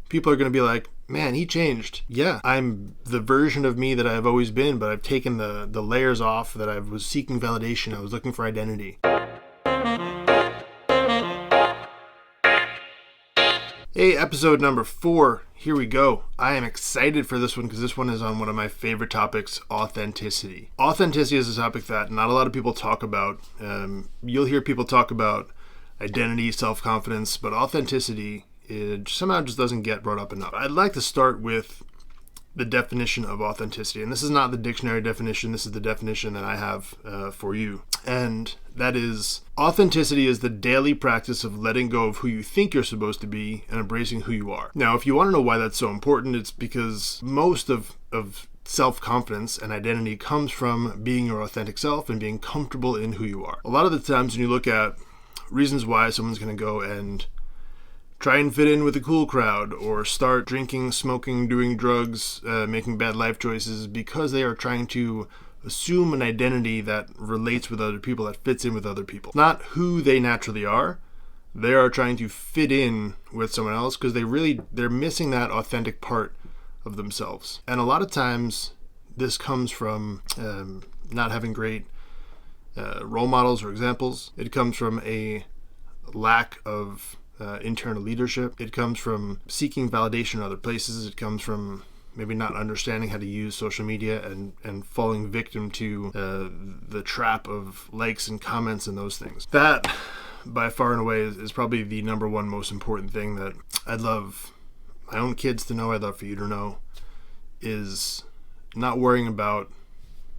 people are going to be like, man, he changed. Yeah, I'm the version of me that I've always been, but I've taken the layers off, that I was seeking validation. I was looking for identity. Hey, episode number 4. Here we go. I am excited for this one because this one is on one of my favorite topics, authenticity. Authenticity is a topic that not a lot of people talk about. You'll hear people talk about identity, self-confidence, but authenticity, it somehow just doesn't get brought up enough. I'd like to start with the definition of authenticity. And this is not the dictionary definition. This is the definition that I have for you. And that is, authenticity is the daily practice of letting go of who you think you're supposed to be and embracing who you are. Now, if you want to know why that's so important, it's because most of self-confidence and identity comes from being your authentic self and being comfortable in who you are. A lot of the times when you look at reasons why someone's going to go and try and fit in with the cool crowd, or start drinking, smoking, doing drugs, making bad life choices, because they are trying to assume an identity that relates with other people, that fits in with other people. Not who they naturally are. They are trying to fit in with someone else because they're missing that authentic part of themselves. And a lot of times this comes from not having great role models or examples. It comes from a lack of internal leadership. It comes from seeking validation in other places. It comes from maybe not understanding how to use social media and falling victim to the trap of likes and comments and those things. That, by far and away, is probably the number one most important thing that I'd love my own kids to know, I'd love for you to know, is not worrying about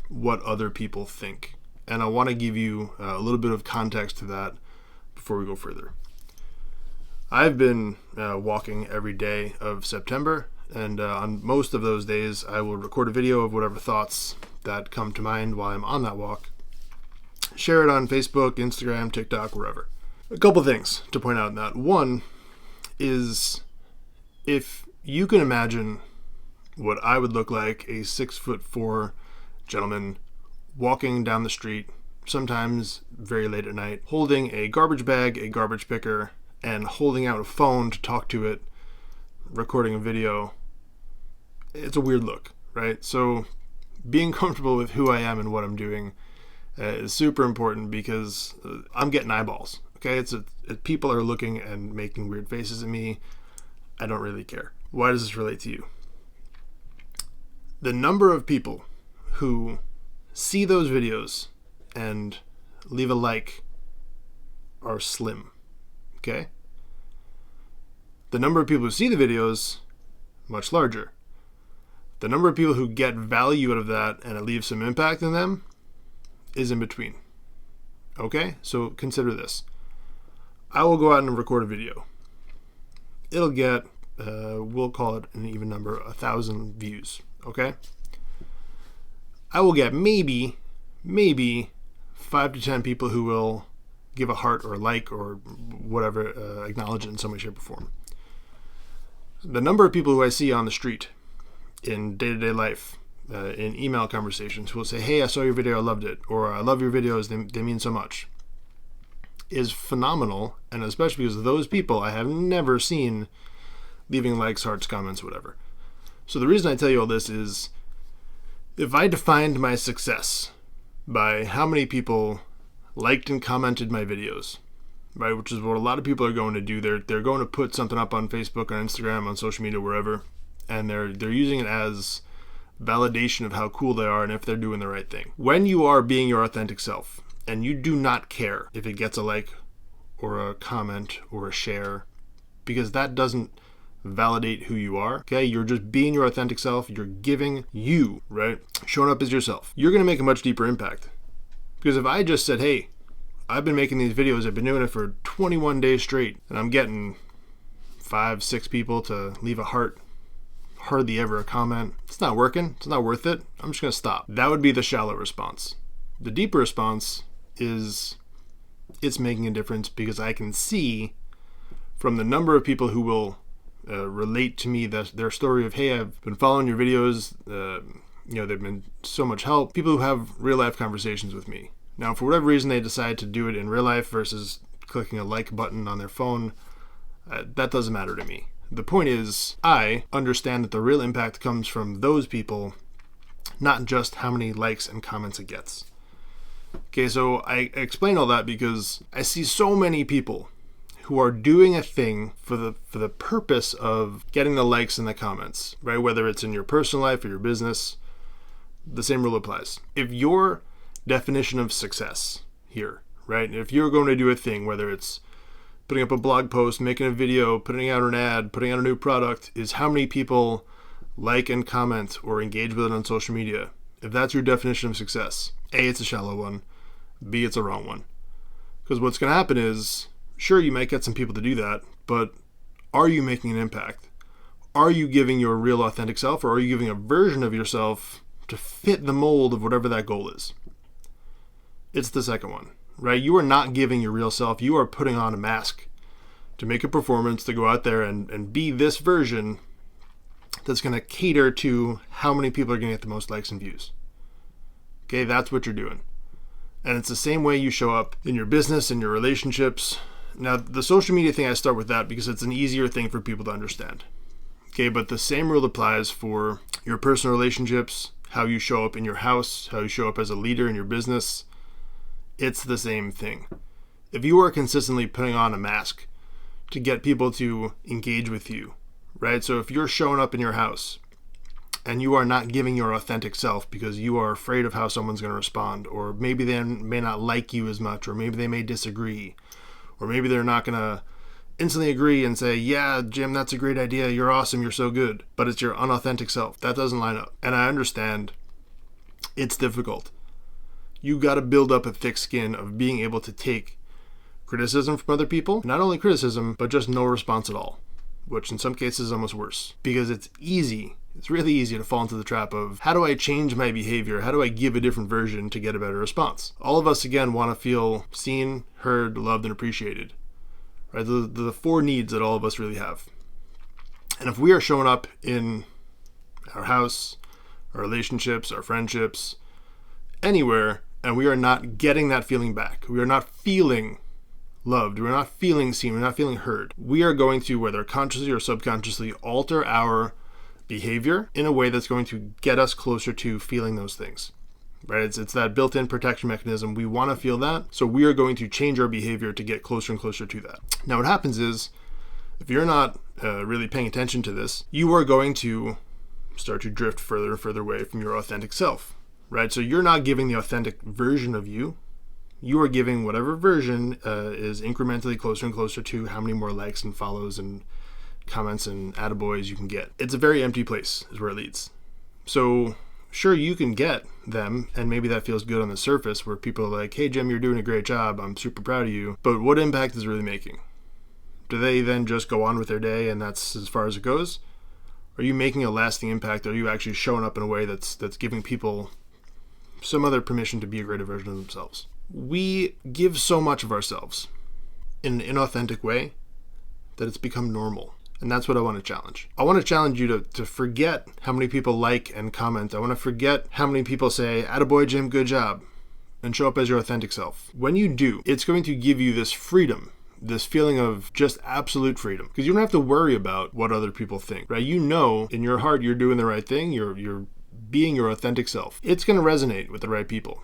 what other people think. And I want to give you a little bit of context to that before we go further. I've been walking every day of September, and on most of those days I will record a video of whatever thoughts that come to mind while I'm on that walk, share it on Facebook, Instagram, TikTok, wherever. A couple things to point out in that. One is, if you can imagine what I would look like, a 6'4" gentleman walking down the street, sometimes very late at night, holding a garbage bag, a garbage picker, and holding out a phone to talk to it, recording a video, it's a weird look, right? So being comfortable with who I am and what I'm doing is super important, because I'm getting eyeballs, okay? People are looking and making weird faces at me. I don't really care. Why does this relate to you? The number of people who see those videos and leave a like are slim. Okay? The number of people who see the videos, much larger. The number of people who get value out of that and it leaves some impact in them is in between. Okay? So consider this. I will go out and record a video. It'll get, we'll call it an even number, 1,000 views. Okay? I will get maybe 5 to 10 people who will give a heart or a like or whatever, acknowledge it in some way, shape, or form. The number of people who I see on the street, in day-to-day life, in email conversations, who will say, hey, I saw your video, I loved it, or I love your videos, they mean so much, is phenomenal. And especially because those people I have never seen leaving likes, hearts, comments, whatever. So the reason I tell you all this is, if I defined my success by how many people liked and commented my videos, right, which is what a lot of people are going to do. They're going to put something up on Facebook, on Instagram, on social media, wherever, and they're using it as validation of how cool they are and if they're doing the right thing. When you are being your authentic self and you do not care if it gets a like or a comment or a share, because that doesn't validate who you are, okay? You're just being your authentic self. You're giving you, right? Showing up as yourself. You're going to make a much deeper impact. Because if I just said, hey, I've been making these videos, I've been doing it for 21 days straight, and I'm getting 5, 6 people to leave a heart, hardly ever a comment, it's not working, it's not worth it, I'm just going to stop. That would be the shallow response. The deeper response is, it's making a difference, because I can see from the number of people who will relate to me their story of, hey, I've been following your videos, they've been so much help. People who have real life conversations with me. Now, for whatever reason they decide to do it in real life versus clicking a like button on their phone, that doesn't matter to me. The point is, I understand that the real impact comes from those people, not just how many likes and comments it gets. Okay, so I explain all that because I see so many people who are doing a thing for the purpose of getting the likes and the comments, right? Whether it's in your personal life or your business, the same rule applies. If your definition of success here, right? If you're going to do a thing, whether it's putting up a blog post, making a video, putting out an ad, putting out a new product, is how many people like and comment or engage with it on social media. If that's your definition of success, A, it's a shallow one, B, it's a wrong one. Because what's going to happen is, sure, you might get some people to do that, but are you making an impact? Are you giving your real authentic self, or are you giving a version of yourself to fit the mold of whatever that goal is? It's the second one, right? You are not giving your real self. You are putting on a mask to make a performance, to go out there and be this version that's going to cater to how many people are going to get the most likes and views. Okay, that's what you're doing. And it's the same way you show up in your business and your relationships. Now, the social media thing, I start with that because it's an easier thing for people to understand. Okay, but the same rule applies for your personal relationships, how you show up in your house, how you show up as a leader in your business. It's the same thing. If you are consistently putting on a mask to get people to engage with you, right? So if you're showing up in your house and you are not giving your authentic self because you are afraid of how someone's going to respond, or maybe they may not like you as much, or maybe they may disagree, or maybe they're not going to instantly agree and say, yeah, Jim, that's a great idea. You're awesome. You're so good. But it's your unauthentic self. That doesn't line up. And I understand it's difficult. You got to build up a thick skin of being able to take criticism from other people. Not only criticism, but just no response at all, which in some cases is almost worse, because it's really easy to fall into the trap of, how do I change my behavior? How do I give a different version to get a better response? All of us, again, want to feel seen, heard, loved, and appreciated. Right? The four needs that all of us really have. And if we are showing up in our house, our relationships, our friendships, anywhere, and we are not getting that feeling back, we are not feeling loved, we're not feeling seen, we're not feeling heard, we are going to, whether consciously or subconsciously, alter our behavior in a way that's going to get us closer to feeling those things. Right? It's that built-in protection mechanism. We want to feel that, so we are going to change our behavior to get closer and closer to that. Now, what happens is, if you're not really paying attention to this, you are going to start to drift further and further away from your authentic self. Right? So you're not giving the authentic version of you. You are giving whatever version is incrementally closer and closer to how many more likes and follows and comments and attaboys you can get. It's a very empty place is where it leads. So sure, you can get them, and maybe that feels good on the surface where people are like, hey, Jim, you're doing a great job. I'm super proud of you. But what impact is it really making? Do they then just go on with their day and that's as far as it goes? Are you making a lasting impact? Are you actually showing up in a way that's giving people some other permission to be a greater version of themselves? We give so much of ourselves in an inauthentic way that it's become normal. And that's what I want to challenge. I want to challenge you to forget how many people like and comment. I want to forget how many people say, attaboy, Jim, good job, and show up as your authentic self. When you do, it's going to give you this freedom, this feeling of just absolute freedom, because you don't have to worry about what other people think, right? You know in your heart you're doing the right thing. You're being your authentic self. It's going to resonate with the right people.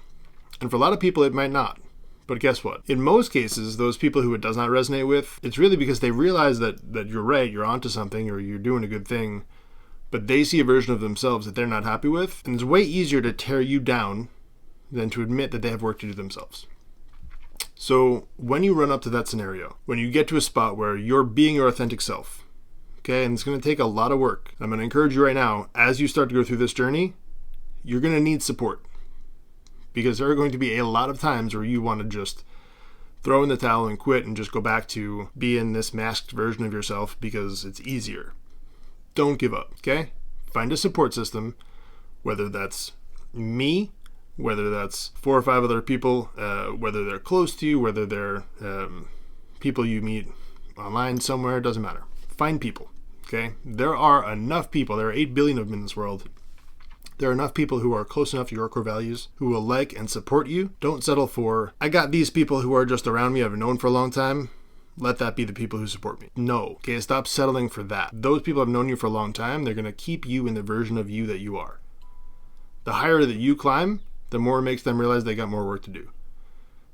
And for a lot of people, it might not. But guess what? In most cases, those people who it does not resonate with, it's really because they realize that you're right, you're onto something, or you're doing a good thing, but they see a version of themselves that they're not happy with. And it's way easier to tear you down than to admit that they have work to do themselves. So when you run up to that scenario, when you get to a spot where you're being your authentic self, okay, and it's going to take a lot of work. I'm going to encourage you right now, as you start to go through this journey, you're going to need support. Because there are going to be a lot of times where you want to just throw in the towel and quit and just go back to being this masked version of yourself because it's easier. Don't give up, okay? Find a support system, whether that's me, whether that's 4 or 5 other people, whether they're close to you, whether they're people you meet online somewhere, it doesn't matter. Find people, okay? There are enough people, there are 8 billion of them in this world. There are enough people who are close enough to your core values who will like and support you. Don't settle for, I got these people who are just around me, I've known for a long time. let that be the people who support me. No. Okay, stop settling for that. Those people have known you for a long time. They're going to keep you in the version of you that you are. The higher that you climb, the more it makes them realize they got more work to do.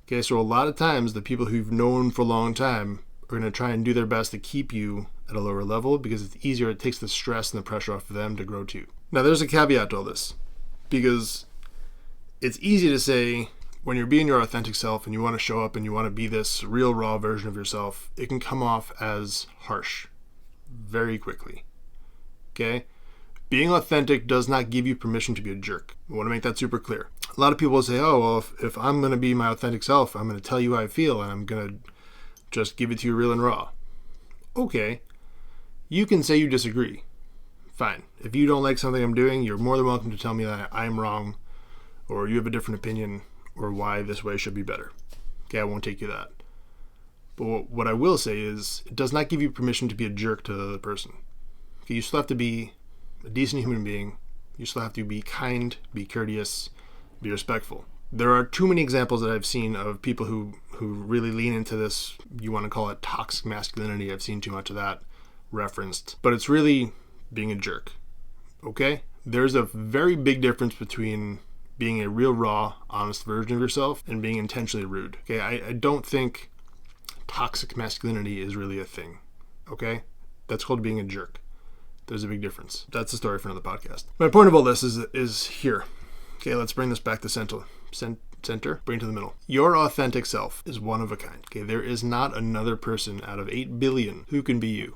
Okay, so a lot of times the people who've known for a long time are going to try and do their best to keep you at a lower level because it's easier. It takes the stress and the pressure off of them to grow too. Now, there's a caveat to all this because it's easy to say when you're being your authentic self and you want to show up and you want to be this real raw version of yourself, it can come off as harsh very quickly. Okay? Being authentic does not give you permission to be a jerk. I want to make that super clear. A lot of people say, oh, well, if I'm going to be my authentic self, I'm going to tell you how I feel and I'm going to just give it to you real and raw. Okay. You can say you disagree. Fine. If you don't like something I'm doing, you're more than welcome to tell me that I'm wrong or you have a different opinion or why this way should be better. Okay, I won't take you that. But what I will say is it does not give you permission to be a jerk to the other person. Okay, you still have to be a decent human being. You still have to be kind, be courteous, be respectful. There are too many examples that I've seen of people who really lean into this, you want to call it toxic masculinity. I've seen too much of that referenced. But it's really being a jerk. Okay? There's a very big difference between being a real, raw, honest version of yourself and being intentionally rude. Okay? I don't think toxic masculinity is really a thing. Okay? That's called being a jerk. There's a big difference. That's a story for another podcast. My point of all this is here. Okay, let's bring this back to center. Bring it to the middle. Your authentic self is one of a kind. Okay, there is not another person out of 8 billion who can be you.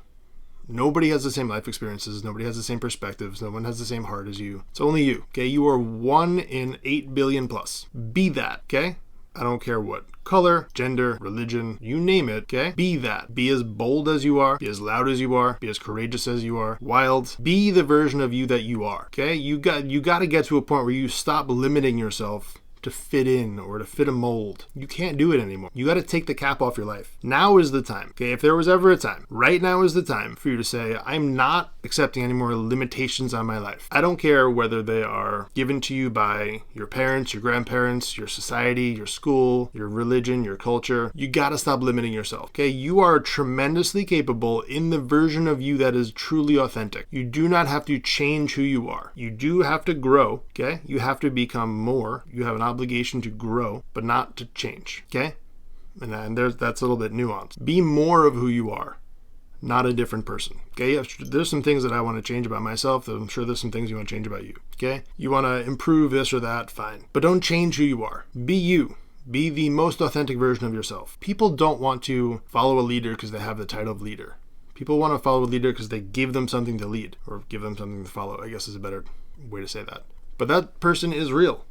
Nobody has the same life experiences. Nobody has the same perspectives. No one has the same heart as you. It's only you. Okay, you are 1 in 8 billion plus. Be that. Okay. I don't care what color, gender, religion, you name it, okay? Be that. Be as bold as you are. Be as loud as you are. Be as courageous as you are. Wild. Be the version of you that you are, okay? You got to get to a point where you stop limiting yourself to fit in or to fit a mold. You can't do it anymore. You got to take the cap off your life. Now is the time. Okay, if there was ever a time, right now is the time for you to say, I'm not accepting any more limitations on my life. I don't care whether they are given to you by your parents, your grandparents, your society, your school, your religion, your culture. You got to stop limiting yourself. Okay, you are tremendously capable in the version of you that is truly authentic. You do not have to change who you are. You do have to grow. Okay, you have to become more. You have an obligation to grow, but not to change. Okay? And that's a little bit nuanced. Be more of who you are, not a different person. Okay? There's some things that I want to change about myself. I'm sure there's some things you want to change about you. Okay? You want to improve this or that, fine. But don't change who you are. Be you. Be the most authentic version of yourself. People don't want to follow a leader because they have the title of leader. People want to follow a leader because they give them something to lead or give them something to follow, I guess is a better way to say that. But that person is real.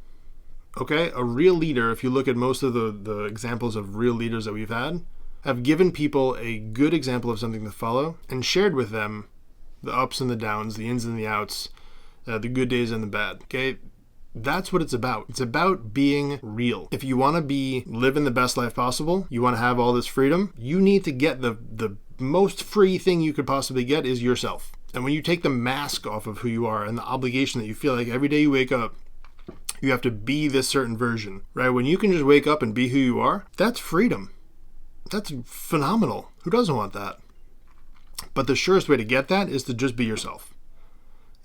Okay, a real leader, if you look at most of the examples of real leaders that we've had, have given people a good example of something to follow and shared with them the ups and the downs, the ins and the outs, the good days and the bad. Okay, that's what it's about. It's about being real. If you want to be living the best life possible, you want to have all this freedom, you need to get the most free thing you could possibly get is yourself. And when you take the mask off of who you are and the obligation that you feel like every day you wake up, you have to be this certain version, right? When you can just wake up and be who you are, that's freedom. That's phenomenal. Who doesn't want that? But the surest way to get that is to just be yourself.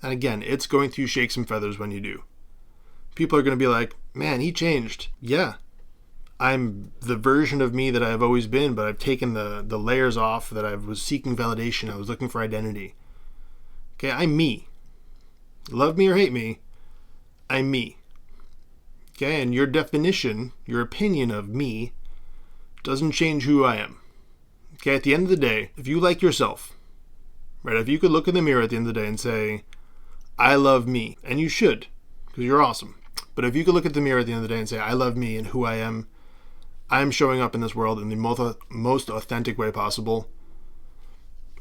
And again, it's going through shakes and feathers when you do. People are going to be like, man, he changed. Yeah, I'm the version of me that I've always been, but I've taken the layers off that I was seeking validation. I was looking for identity. Okay, I'm me. Love me or hate me, I'm me. Okay, and your definition, your opinion of me doesn't change who I am. Okay, at the end of the day, if you like yourself, right, if you could look in the mirror at the end of the day and say, I love me, and you should, because you're awesome. But if you could look at the mirror at the end of the day and say, I love me and who I am showing up in this world in the most authentic way possible,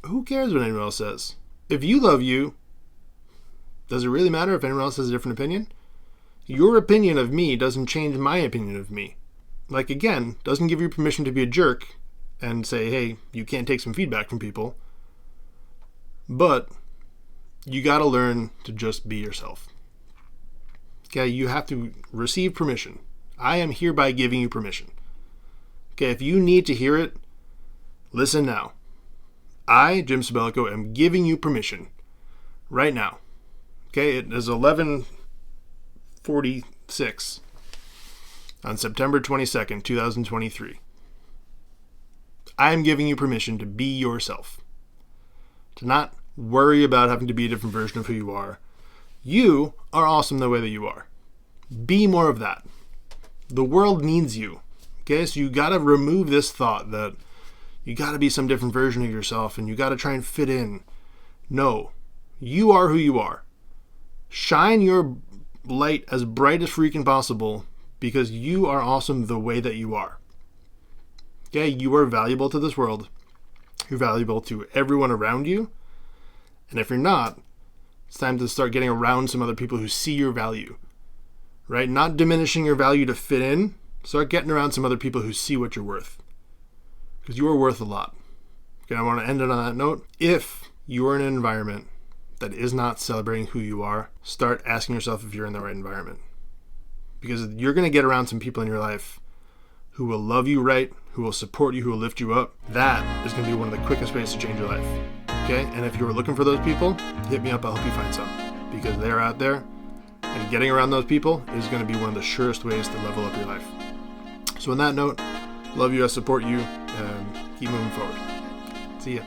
who cares what anyone else says? If you love you, does it really matter if anyone else has a different opinion? Your opinion of me doesn't change my opinion of me. Like, again, doesn't give you permission to be a jerk and say, hey, you can't take some feedback from people. But you got to learn to just be yourself. Okay, you have to receive permission. I am hereby giving you permission. Okay, if you need to hear it, Listen now. I, Jim Sabelico, am giving you permission right now. Okay, it is 11:46 on September 22nd, 2023. I am giving you permission to be yourself. To not worry about having to be a different version of who you are. You are awesome the way that you are. Be more of that. The world needs you. Okay, so you got to remove this thought that you got to be some different version of yourself and you got to try and fit in. No, you are who you are. Shine your light as bright as freaking possible because you are awesome the way that you are. Okay, you are valuable to this world. You're valuable to everyone around you. And if you're not, it's time to start getting around some other people who see your value. Right? Not diminishing your value to fit in. Start getting around some other people who see what you're worth. Because you are worth a lot. Okay, I want to end it on that note. If you are in an environment that is not celebrating who you are, start asking yourself if you're in the right environment. Because you're going to get around some people in your life who will love you right, who will support you, who will lift you up. That is going to be one of the quickest ways to change your life. Okay? And if you're looking for those people, hit me up. I'll help you find some. Because they're out there. And getting around those people is going to be one of the surest ways to level up your life. So on that note, love you, I support you, and keep moving forward. See ya.